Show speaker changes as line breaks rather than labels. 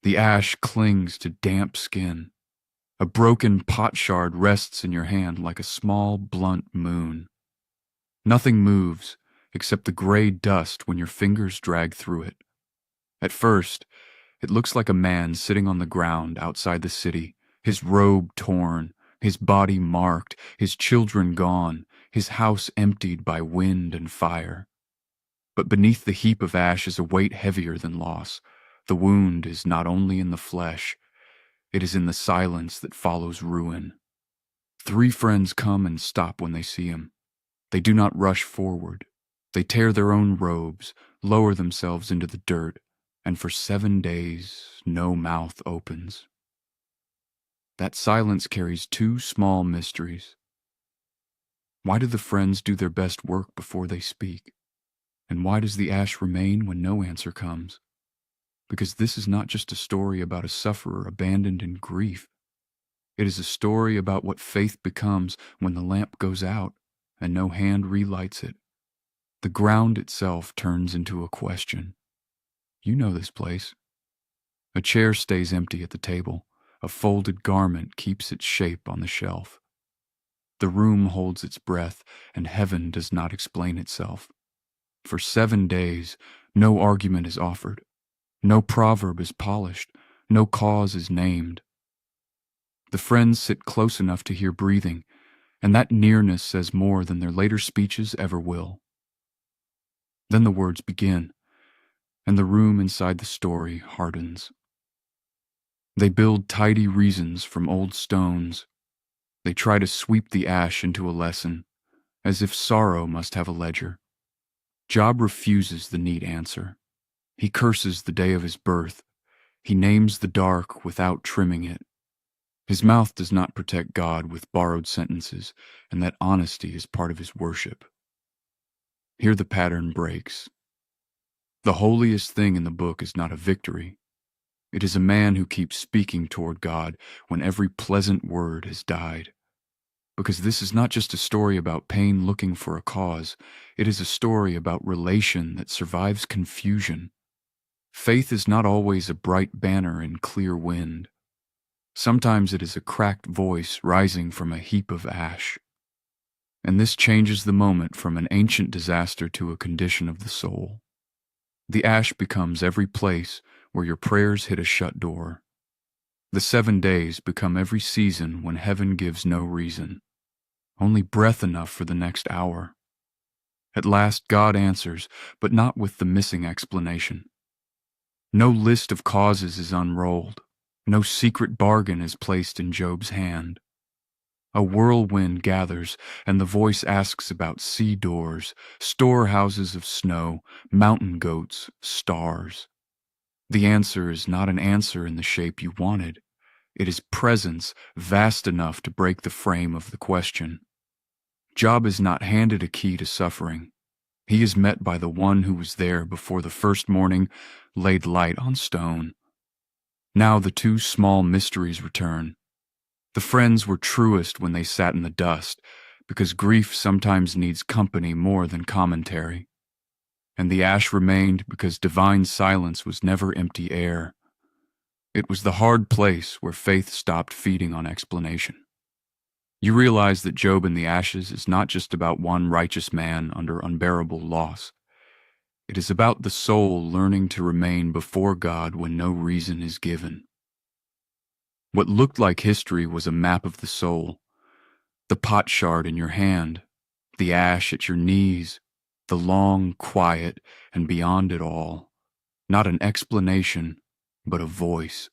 The ash clings to damp skin. A broken potshard rests in your hand like a small, blunt moon. Nothing moves except the gray dust when your fingers drag through it. At first, it looks like a man sitting on the ground outside the city, his robe torn, his body marked, his children gone, his house emptied by wind and fire. But beneath the heap of ash is a weight heavier than loss. The wound is not only in the flesh, it is in the silence that follows ruin. 3 friends come and stop when they see him. They do not rush forward. They tear their own robes, lower themselves into the dirt, and for 7 days no mouth opens. That silence carries 2 small mysteries. Why do the friends do their best work before they speak? And why does the ash remain when no answer comes? Because this is not just a story about a sufferer abandoned in grief. It is a story about what faith becomes when the lamp goes out and no hand relights it. The ground itself turns into a question. You know this place. A chair stays empty at the table. A folded garment keeps its shape on the shelf. The room holds its breath, and heaven does not explain itself. For 7 days, no argument is offered. No proverb is polished. No cause is named. The friends sit close enough to hear breathing, and that nearness says more than their later speeches ever will. Then the words begin, and the room inside the story hardens. They build tidy reasons from old stones. They try to sweep the ash into a lesson, as if sorrow must have a ledger. Job refuses the neat answer. He curses the day of his birth. He names the dark without trimming it. His mouth does not protect God with borrowed sentences, and that honesty is part of his worship. Here the pattern breaks. The holiest thing in the book is not a victory. It is a man who keeps speaking toward God when every pleasant word has died. Because this is not just a story about pain looking for a cause. It is a story about relation that survives confusion. Faith is not always a bright banner in clear wind. Sometimes it is a cracked voice rising from a heap of ash. And this changes the moment from an ancient disaster to a condition of the soul. The ash becomes every place where your prayers hit a shut door. The 7 days become every season when heaven gives no reason, only breath enough for the next hour. At last God answers, but not with the missing explanation. No list of causes is unrolled. No secret bargain is placed in Job's hand. A whirlwind gathers, and the voice asks about sea doors, storehouses of snow, mountain goats, stars. The answer is not an answer in the shape you wanted. It is presence vast enough to break the frame of the question. Job is not handed a key to suffering. He is met by the one who was there before the first morning laid light on stone. Now the 2 small mysteries return. The friends were truest when they sat in the dust, because grief sometimes needs company more than commentary. And the ash remained because divine silence was never empty air. It was the hard place where faith stopped feeding on explanation. You realize that Job in the ashes is not just about one righteous man under unbearable loss. It is about the soul learning to remain before God when no reason is given. What looked like history was a map of the soul. The potshard in your hand, the ash at your knees, the long quiet, and beyond it all, not an explanation, but a voice.